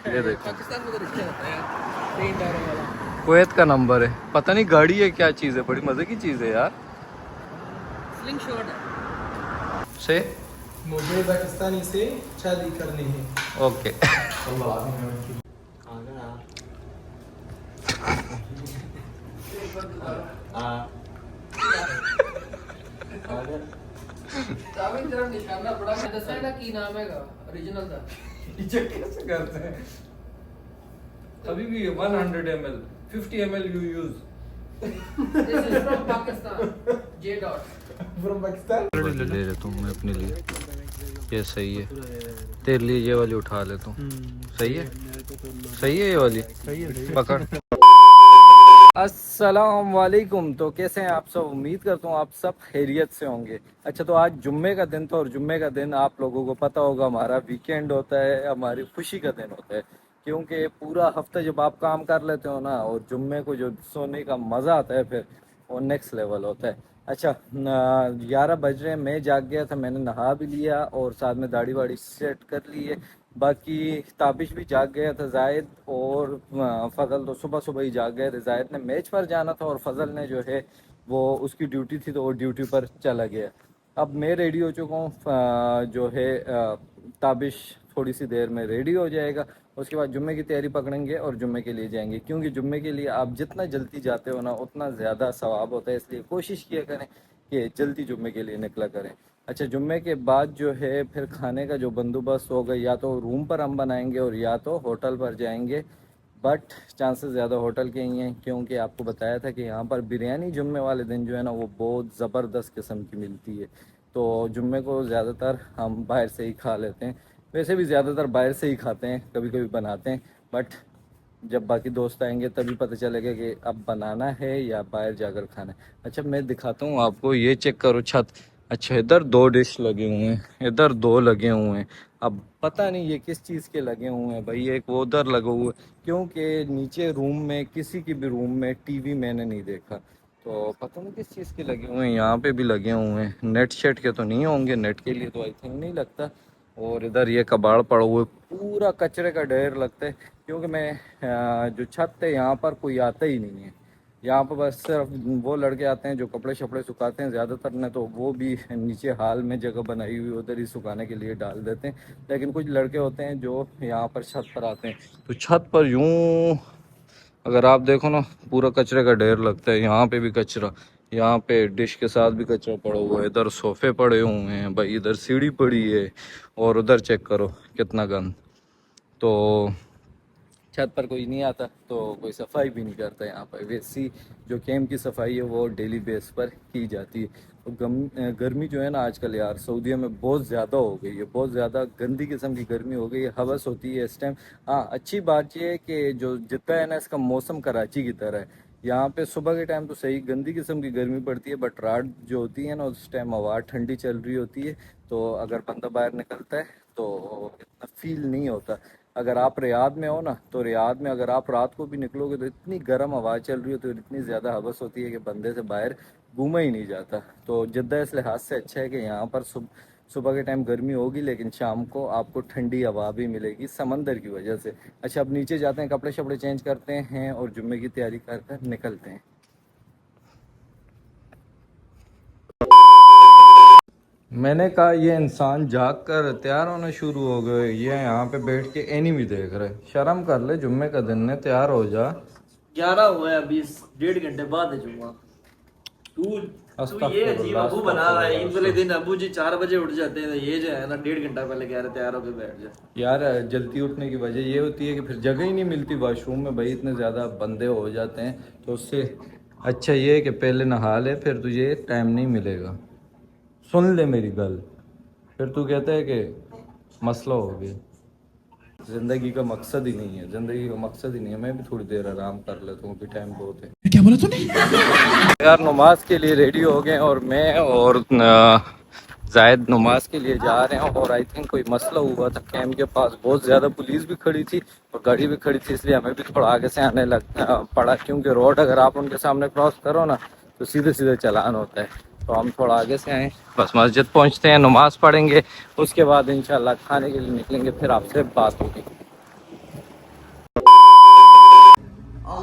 ये देखो पाकिस्तान में तो रिक्शा होता है यार, 3 टायरों वाला। कुवैत का नंबर है, पता नहीं गाड़ी है क्या चीज़ है, बड़ी मज़े की चीज़ है यार। स्लिंग शॉट है। से मुझे पाकिस्तानी से शादी करनी है। ओके काफी जरा निशाना बड़ा मैं दसेगा की नाम हैगा ओरिजिनल दा। चेक कैसे करते हैं? अभी भी 100 ml 50 ml you use. This is from Pakistan, J dot. From Pakistan. ले लेता हूँ मैं अपने लिए, ये सही है। तेरे लिए ये वाली उठा लेता हूँ। सही है, सही है ये वाली, पकड़। अस्सलाम वालेकुम। तो कैसे हैं आप सब? उम्मीद करता हूँ आप सब खैरियत से होंगे। अच्छा, तो आज जुम्मे का दिन था और जुम्मे का दिन आप लोगों को पता होगा हमारा वीकेंड होता है, हमारी खुशी का दिन होता है। क्योंकि पूरा हफ्ता जब आप काम कर लेते हो ना, और जुम्मे को जो सोने का मज़ा आता है फिर वो नेक्स्ट लेवल होता है। अच्छा, 11 बज रहे हैं, मैं जाग गया था, मैंने नहा भी लिया और साथ में दाढ़ी वाड़ी सेट कर ली है। बाकी ताबिश भी जाग गया था, जायद और फजल तो सुबह सुबह ही जाग गए थे। जायद ने मैच पर जाना था और फजल ने जो है वो उसकी ड्यूटी थी तो वो ड्यूटी पर चला गया। अब मैं रेडी हो चुका हूँ, जो है ताबिश थोड़ी सी देर में रेडी हो जाएगा। उसके बाद जुम्मे की तैयारी पकड़ेंगे और जुम्मे के लिए जाएंगे, क्योंकि जुम्मे के लिए आप जितना जल्दी जाते हो ना उतना ज़्यादा सवाब होता है, इसलिए कोशिश किया करें कि जल्दी जुम्मे के लिए निकला करें। अच्छा, जुम्मे के बाद जो है फिर खाने का जो बंदोबस्त होगा, या तो रूम पर हम बनाएंगे और या तो होटल पर जाएंगे। बट चांसेस ज़्यादा होटल के ही हैं, क्योंकि आपको बताया था कि यहाँ पर बिरयानी जुम्मे वाले दिन जो है ना वो बहुत ज़बरदस्त किस्म की मिलती है। तो जुम्मे को ज़्यादातर हम बाहर से ही खा लेते हैं। वैसे भी ज़्यादातर बाहर से ही खाते हैं, कभी कभी बनाते हैं, बट जब बाकी दोस्त आएंगे तभी पता चलेगा कि अब बनाना है या बाहर जाकर खाना है। अच्छा, मैं दिखाता हूँ आपको, ये चेक करो छत। अच्छा, इधर 2 डिश लगे हुए हैं, इधर 2 लगे हुए हैं। अब पता नहीं ये किस चीज़ के लगे हुए हैं भाई, एक वो उधर लगा हुआ है, क्योंकि नीचे रूम में किसी की भी रूम में टीवी मैंने नहीं देखा, तो पता नहीं किस चीज़ के लगे हुए हैं। यहाँ पे भी लगे हुए हैं, नेट शेट के तो नहीं होंगे, नेट के लिए तो आई थिंक नहीं लगता। और इधर ये कबाड़ पड़ा हुआ है, पूरा कचरे का ढेर लगता है, क्योंकि मैं जो छत है यहाँ पर कोई आता ही नहीं है। यहाँ पर बस सिर्फ वो लड़के आते हैं जो कपड़े शपड़े सुखाते हैं, ज़्यादातर ने तो वो भी नीचे हाल में जगह बनाई हुई उधर ही सुखाने के लिए डाल देते हैं। लेकिन कुछ लड़के होते हैं जो यहाँ पर छत पर आते हैं, तो छत पर यूँ अगर आप देखो ना पूरा कचरे का ढेर लगता है। यहाँ पे भी कचरा, यहाँ पे डिश के साथ भी कचरा पड़ा हुआ है, इधर सोफे पड़े हुए हैं भाई, इधर सीढ़ी पड़ी है, और उधर चेक करो कितना गंद। तो छत पर कोई नहीं आता तो कोई सफाई भी नहीं करता यहाँ पर। वैसी जो कैंप की सफाई है वो डेली बेस पर की जाती है। तो गर्मी जो है ना आजकल यार सऊदीया में बहुत ज़्यादा हो गई है, बहुत ज़्यादा गंदी किस्म की गर्मी हो गई है, हवस होती है इस टाइम। हाँ, अच्छी बात यह है कि जो जितना है ना इसका मौसम कराची की तरह है। यहाँ पे सुबह के टाइम तो सही गंदी किस्म की गर्मी पड़ती है, बट रात जो होती है ना उस टाइम हवा ठंडी चल रही होती है, तो अगर बंदा बाहर निकलता है तो इतना फील नहीं होता। अगर आप रियाद में हो ना, तो रियाद में अगर आप रात को भी निकलोगे तो इतनी गर्म हवा चल रही होती है, तो इतनी ज़्यादा हवस होती है कि बंदे से बाहर घूमा ही नहीं जाता। तो जिद्दा इस लिहाज से अच्छा है कि यहाँ पर सुबह के टाइम गर्मी होगी, लेकिन शाम को आपको ठंडी हवा भी मिलेगी समंदर की वजह से। अच्छा, अब नीचे जाते हैं, कपड़े शपड़े चेंज करते हैं और जुम्मे की तैयारी कर कर निकलते हैं। मैंने कहा ये इंसान जाग कर तैयार होना शुरू हो गए, ये यहाँ पे बैठ के एनीमी देख रहे। शर्म कर ले, जुम्मे का दिन है, तैयार हो जा। 11 हुआ है, 20 1.5 घंटे बाद है जुम्मा। तू ये अजीब अबू बना रहा है। ईद वाले दिन अबू जी 4 बजे उठ जाते हैं, तो ये जो है ना 1.5 घंटा पहले कह रहे तैयार होकर बैठ जा। यार जल्दी उठने की वजह ये होती है कि फिर जगह ही नहीं मिलती वॉशरूम में भाई, इतने ज़्यादा बंदे हो जाते हैं। तो उससे अच्छा ये है कि पहले नहा ले, फिर तुझे टाइम नहीं मिलेगा। सुन ले मेरी गल, फिर तू कहता है कि मसला हो गया। ज़िंदगी का मकसद ही नहीं है, ज़िंदगी का मकसद ही नहीं है। मैं भी थोड़ी देर आराम कर लेता हूँ, अभी टाइम बहुत है। क्या बोला तूने? यार नमाज के लिए रेडी हो गए और मैं और जायद नमाज के लिए जा रहे हैं। और आई थिंक कोई मसला हुआ था कैंप के पास, बहुत ज़्यादा पुलिस भी खड़ी थी और गाड़ी भी खड़ी थी, इसलिए हमें भी थोड़ा आगे से आने पड़ा, क्योंकि रोड अगर आप उनके सामने क्रॉस करो ना तो सीधे सीधे चालान होता है। तो हम थोड़ा आगे से आए, बस मस्जिद पहुंचते हैं, नमाज पढ़ेंगे, उसके बाद इंशाल्लाह खाने के लिए निकलेंगे, फिर आपसे बात होगी।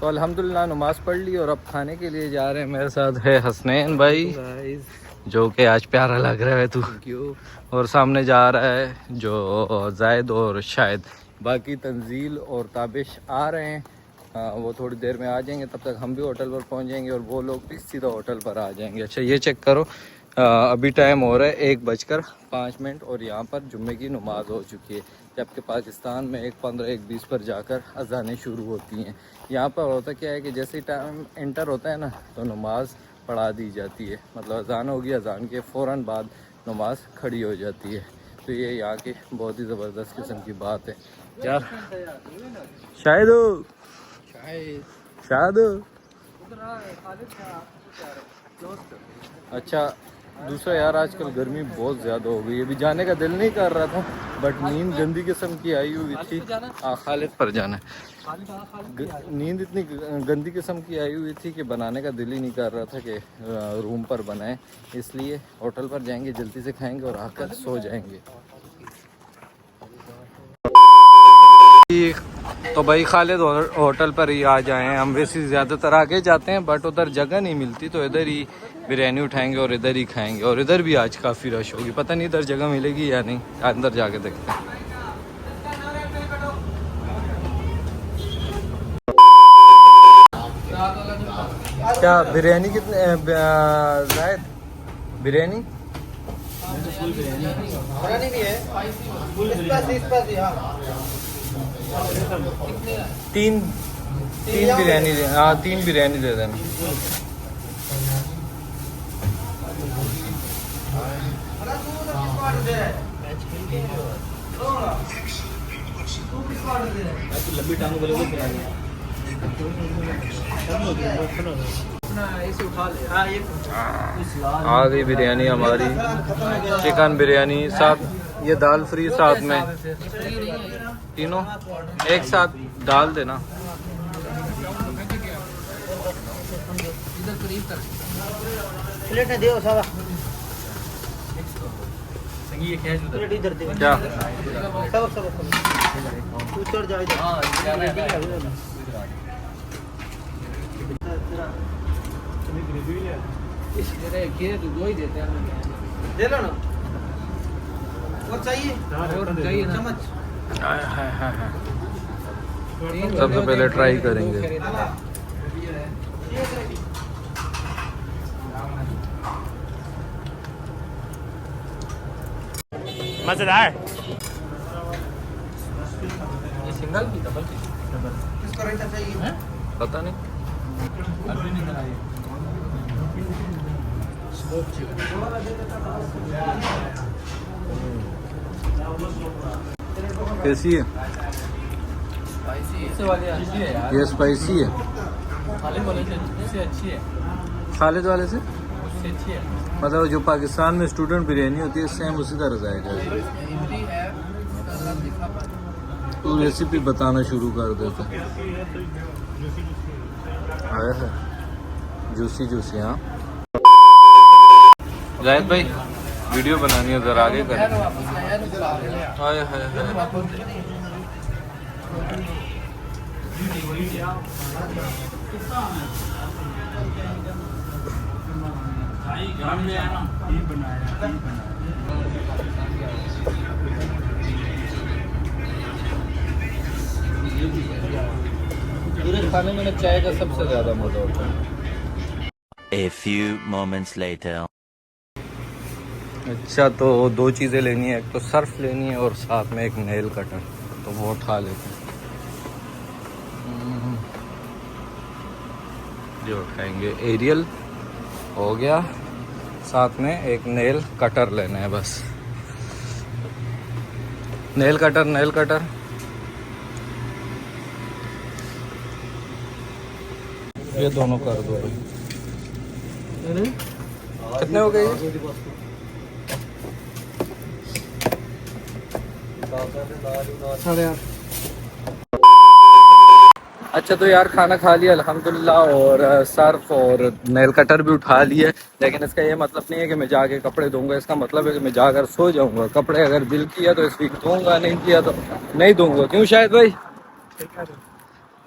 तो अल्हम्दुलिल्लाह नमाज़ पढ़ ली और अब खाने के लिए जा रहे हैं। मेरे साथ है हसनैन भाई, जो कि आज प्यारा लग रहा है तू, और सामने जा रहा है जो जायद और शायद। बाकी तंजील और ताबिश आ रहे हैं, वो थोड़ी देर में आ जाएंगे। तब तक हम भी होटल पर पहुंच जाएंगे और वो लोग भी सीधा होटल पर आ जाएंगे। अच्छा ये चेक करो, अभी टाइम हो रहा है 1:05 और यहाँ पर जुम्मे की नमाज़ हो चुकी है, जबकि पाकिस्तान में 1:15 1:20 पर जाकर अजानें शुरू होती हैं। यहाँ पर होता क्या है कि जैसे ही टाइम एंटर होता है ना तो नमाज़ पढ़ा दी जाती है, मतलब अजान होगी, अजान के फ़ौरन बाद नमाज खड़ी हो जाती है। तो ये यहाँ की बहुत ही ज़बरदस्त किस्म की बात है यार। शायद अच्छा दूसरा यार, आजकल गर्मी बहुत ज़्यादा हो गई है। अभी जाने का दिल नहीं कर रहा था, बट नींद गंदी किस्म की आई हुई थी। खालिद पर जाना है। नींद इतनी गंदी किस्म की आई हुई थी कि बनाने का दिल ही नहीं कर रहा था कि रूम पर बनाएं, इसलिए होटल पर जाएंगे, जल्दी से खाएंगे और आकर सो जाएंगे। तो भाई खालिद होटल पर ही आ जाए हैं हम। वैसे ज़्यादातर आगे जाते हैं बट उधर जगह नहीं मिलती, तो इधर ही बिरयानी उठाएंगे और इधर ही खाएंगे। और इधर भी आज काफ़ी रश होगी, पता नहीं इधर जगह मिलेगी या नहीं, अंदर जाके देखते हैं। क्या बिरयानी कितने जायद? बिरयानी भी है, तीन बिरयानी दे। हाँ 3 बिरयानी दे देना। आ गई बिरयानी हमारी, चिकन बिरयानी साथ, ये दाल फ्री साथ में, तीनों एक साथ डाल देना। प्लेट ने दियो सारा क्या सब तू चढ़ जा इधर। दे लो ना, और चाहिए चम्मच। सबसे पहले ट्राई करेंगे। मजेदार। ये सिंगल की डबल की? किसको रायता चाहिए? पता नहीं। कैसी है? ये स्पाइसी है। खालिद वाले से मतलब जो पाकिस्तान में स्टूडेंट बिरयानी होती है सेम उसी तरह जाएगा। तो रेसिपी बताना शुरू कर देते आया है। Juicy juicy. हाँ जाहिद भाई वीडियो बनानी है, उधर आगे करें। हाय हाय हाय। पूरे खाने में चाय का सबसे ज्यादा मजा होता है। A few moments later. अच्छा तो 2 चीज़ें लेनी है, एक तो सर्फ लेनी है और साथ में एक नेल कटर, तो वो उठा लेते हैं। ये उठाएंगे। एरियल हो गया, साथ में एक नेल कटर लेना है बस। नेल कटर ये दोनों कर दो भाई। कितने हो गए ये? अच्छा तो यार खाना खा लिया अल्हम्दुलिल्लाह, और सर्फ और नेल कटर भी उठा लिया, लेकिन इसका ये मतलब नहीं है कि मैं जाके कपड़े धोऊंगा। इसका मतलब है कि मैं जाकर सो जाऊंगा। कपड़े अगर दिल किया तो इस वीक धोऊंगा, नहीं किया तो नहीं धोऊंगा। क्यों शायद भाई?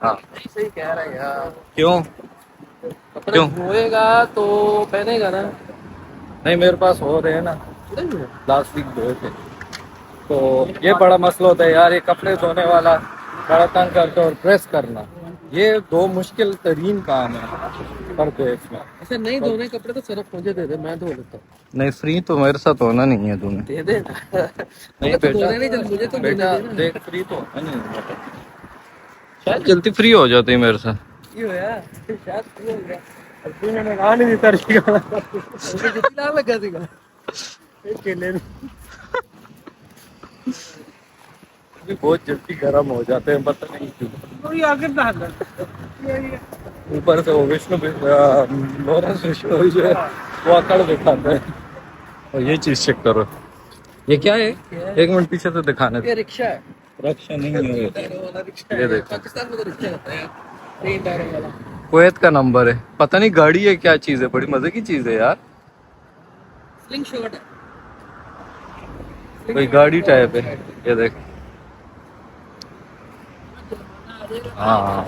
हाँ सही कह रहा है यार। क्यों? कपड़े क्यों? धोएगा तो पहनेगा ना। नहीं मेरे पास हो रहे हैं ना, लास्ट वीक धोए थे। तो ये बड़ा मसला होता है यार, ये कपड़े धोने वाला बड़ा तंग करता है, और प्रेस करना, ये दो मुश्किल तरीन काम है परदेश में। ऐसे नहीं धोने कपड़े तो सिर्फ मुझे दे दे, मैं धो लेता हूँ। नहीं फ्री तो मेरे साथ होना नहीं है तूने। दे दे नहीं तो बेटा, धोने नहीं चल, मुझे तो धोने बेटा दे ना। देख फ्री तो होना नहीं है। शायद जल्दी फ्री हो जाती है मेरे साथ। क्यों यार? शायद फ्री हो गया। मैंने कहा नहीं देता मुझे कितना नाम लगा देगा केले भी बहुत जल्दी गर्म हो जाते हैं, पता नहीं क्यों। कोई आगे डाल ऊपर से वो विष्णु लॉरेंस विष्णु जो है वो अकड़ दिखाते हैं। और ये चीज चेक करो, ये क्या है? एक मिनट पीछे तो दिखाने ये रिक्शा है। रक्षा नहीं है ये। रिक्शा ये देखो। पाकिस्तान में तो रिक्शा होता है, तीन टायरों वाला। कुवैत का नंबर है, पता नहीं गाड़ी है क्या चीज है, बड़ी मजे की चीज है यार। स्लिंग शॉट है। कोई गाड़ी टाइप है, ये देख। हाँ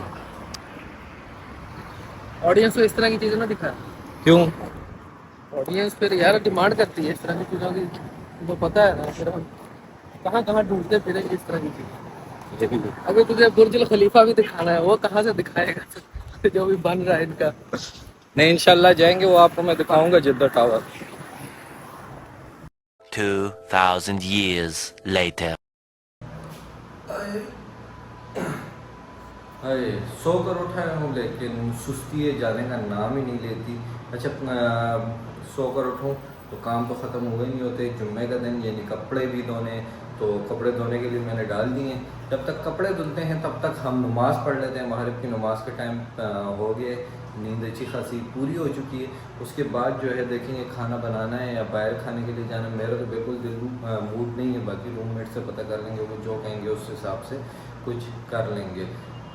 ऑडियंस को इस तरह की चीजें ना दिखा। क्यों? ऑडियंस फिर यार डिमांड करती है इस तरह की चीजों की, तो पता है ना। फिर हम कहाँ कहाँ ढूंढते फिरेंगे इस तरह की चीजें। अगर तुझे बुर्ज खलीफा भी दिखाना है, वो कहाँ से दिखाएगा जो भी बन रहा है इनका। नहीं इंशाल्लाह जाएंगे, वो आपको मैं दिखाऊंगा जिद्दा टावर। 2000 years later. अरे सो कर उठाया हूँ, लेकिन सुस्ती है जाने का नाम ही नहीं लेती। अच्छा सो कर उठूँ तो काम तो ख़त्म हुए नहीं होते। जुम्मे का दिन यानी कपड़े भी धोने, तो कपड़े धोने के लिए मैंने डाल दिए। जब तक कपड़े धुलते हैं तब तक हम नमाज़ पढ़ लेते हैं। मगरिब की नमाज़ के टाइम हो गए, नींद अच्छी खासी पूरी हो चुकी है। उसके बाद जो है देखेंगे खाना बनाना है या बाहर खाने के लिए जाना। मेरा तो बिल्कुल मूड नहीं है, बाकी रूममेट से पता कर लेंगे, वो जो कहेंगे उस हिसाब से कुछ कर लेंगे।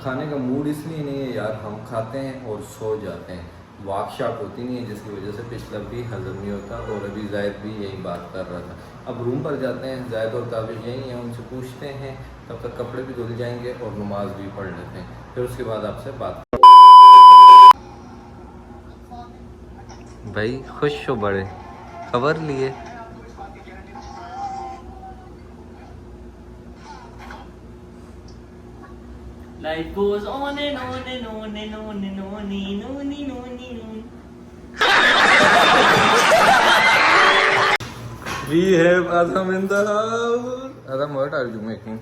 खाने का मूड इसलिए नहीं है यार, हम खाते हैं और सो जाते हैं, वाकशाप होती नहीं है, जिसकी वजह से पिछला भी हजम नहीं होता। और अभी जायद भी यही बात कर रहा था। अब रूम पर जाते हैं, जायद और ताबिश यही हैं, उनसे पूछते हैं, तब तक कपड़े भी धुल जाएंगे और नमाज भी पढ़ लेते हैं, फिर उसके बाद आपसे बात। भाई खुश हो बड़े, खबर लिए। Life goes on and on and on and on and on and on and on and on. We have Adam in the house. Adam, what are you making?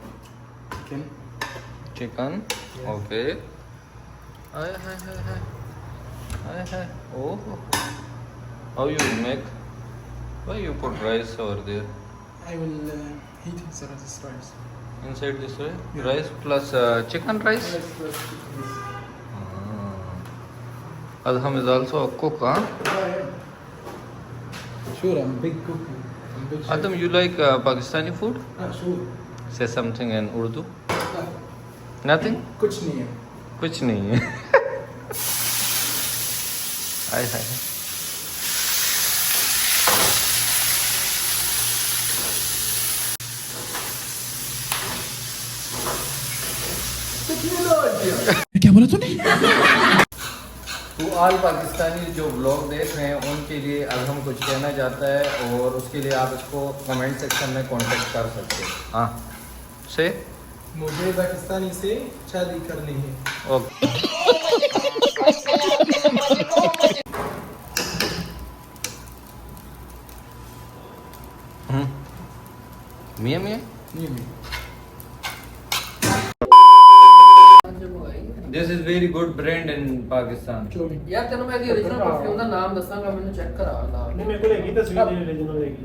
Chicken. Okay. Hi. Oh. How you make? Why you put rice over there? I will heat this rice. Inside this way? Yeah. Rice plus chicken rice? Adham is also a cook, huh? Sure, I'm a big cook. I'm a big chef. Adham, you like Pakistani food? Sure. Say something in Urdu. हाँ, Nothing? कुछ नहीं है. कुछ नहीं है. हाय. क्या बोला तूने? तो ऑल पाकिस्तानी जो ब्लॉग देख रहे हैं उनके लिए अब हम कुछ कहना चाहता है, और उसके लिए आप इसको कमेंट सेक्शन में कांटेक्ट कर सकते हैं। हाँ से मुझे पाकिस्तानी से शादी करनी है. ओके. मियाँ नहीं. This is very good brand इन पाकिस्तान। यार तेन मैं ओरिजिनल परफ्यूम का नाम दसांगा, मैंने चेक करा ला नहीं मेरे को लेगी तस्वीर नहीं ओरिजिनल लेगी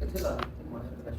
किथे ला माने फ्रेश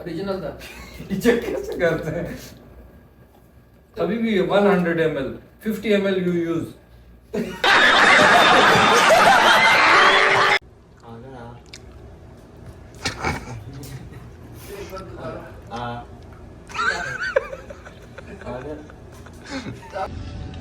ओरिजिनल दा चेक कैसे करते हैं? अभी भी 100 ml 50 ml you use.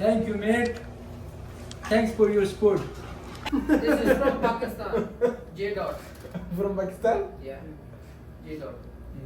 Thank you mate thanks for your support This is from Pakistan. J dot. from Pakistan Yeah. J dot.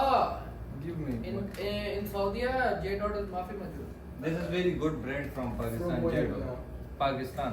Ah, Give me in Saudi J dot is माफी मौजूद। this is very good brand from Pakistan। From where? Jado। Pakistan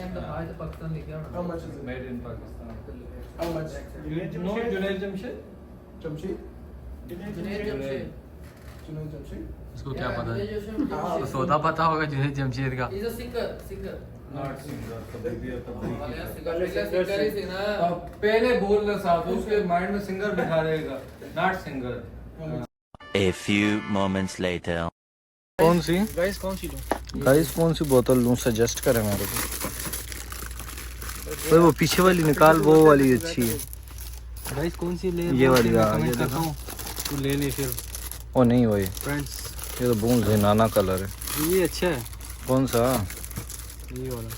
name तो आज पाकिस्तान लिखा how होना। much is it made in Pakistan। how much No Junaid Jamshed Jamshid Junaid Jamshed. Junaid Jamshid उसको क्या पता है? है? तो सौदा पता होगा जुनैद जमशेद का। He's a singer. not singer कभी भी है कभी सिंगर ही थी ना। तो पहले बोल रहे साथ उसके माइंड में सिंगर बिठा रहेगा not singer. A few moments later. कौन सी गाइस कौन सी लो गाइस कौन सी बोतल लूं सजेस्ट करें मेरे को। ओए वो पीछे वाली निकाल, वो वाली अच्छी है। गाइस कौन सी ले? ये वाली मैं ये कमेंट देखो। करता हूँ, तू ले ले फिर। ओ नहीं वही, फ्रेंड्स ये तो बूंद ज़ेनाना कलर है। ये अच्छा है, कौन सा? ये वाला।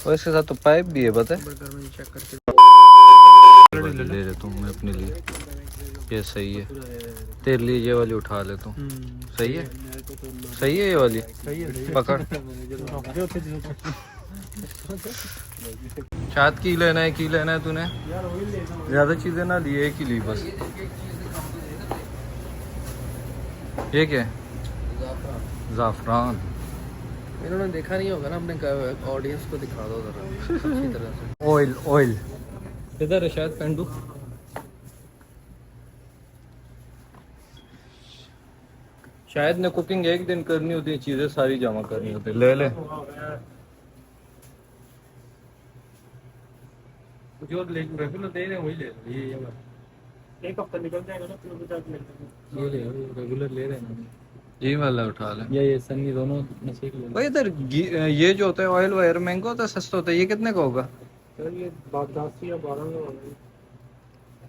और इसके साथ तो पाइप भी है पता है। बर्गर में चेक करके ले लेता हूँ मैं अपने लिए, ये सही है। तेरे लिए ये वाली उठा लेता हूँ। सही है, सही है ये वाली। पकड़। शायद की लेना है तूने? ज्यादा चीजें ना ली, एक ही ली बस। ये क्या है? जाफरान। इन्होंने देखा नहीं होगा ना, अपने ऑडियंस को दिखा दो जरा अच्छी तरह से। ऑयल इधर है, शायद पहन दो। शायद ने कुकिंग एक दिन करनी होती है, चीजें सारी जमा करनी होती है। ले ले जो रेगुलर दे रहे हैं वही ले लो ये एक हफ्ता निकल जाएगा ना फिर बचा के ये ले, रेगुलर ले रहे हैं। ये वाला उठा ले। ये सन्नी दोनों नसीब ले। भाई इधर ये जो होता है ऑयल वायर महंगा होता है सस्ता होता है, ये कितने का होगा? सर ये 10 या 12 में होगा।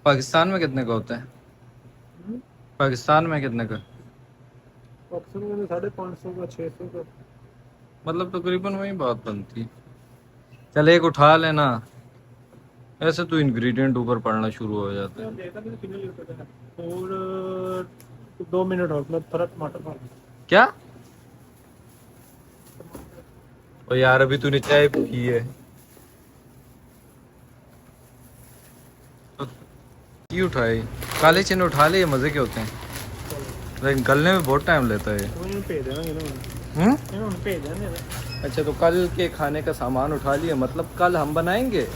पाकिस्तान में कितने का होता है? पाकिस्तान में कितने का? अक्सर में 550 का 600 का। मतलब तकरीबन वही बात बनती है। चल एक उठा लेना, ऐसे तो इंग्रेडिएंट ऊपर पड़ना शुरू हो जाते हैं। देखा तो कितने लीटर का है और 2 मिनट और मैं थोड़ा टमाटर डाल क्या? ओ यार अभी तूने चाय पी है। की उठाई? काले चने उठा ले, ये मजे के होते हैं लेकिन गलने में बहुत टाइम लेता है। इन्होंने भेज देना इन्होंने भेज देना। अच्छा तो कल के खाने का सामान उठा लिया, मतलब कल हम बनाएंगे।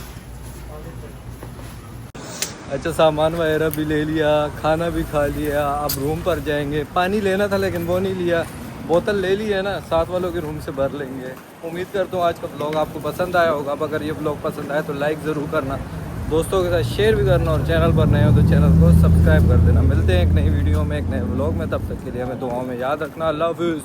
अच्छा सामान वगैरह भी ले लिया, खाना भी खा लिया, अब रूम पर जाएंगे। पानी लेना था लेकिन वो नहीं लिया, बोतल ले ली है ना, साथ वालों के रूम से भर लेंगे। उम्मीद करता हूँ आज का ब्लॉग आपको पसंद आया होगा। अब अगर ये ब्लॉग पसंद आए तो लाइक ज़रूर करना, दोस्तों के साथ शेयर भी करना और चैनल पर नए हो तो चैनल को सब्सक्राइब कर देना। मिलते हैं एक नई वीडियो में, एक नए ब्लॉग में, तब तक के लिए हमें दुआओं में याद रखना। अल्लाह हाफिज़।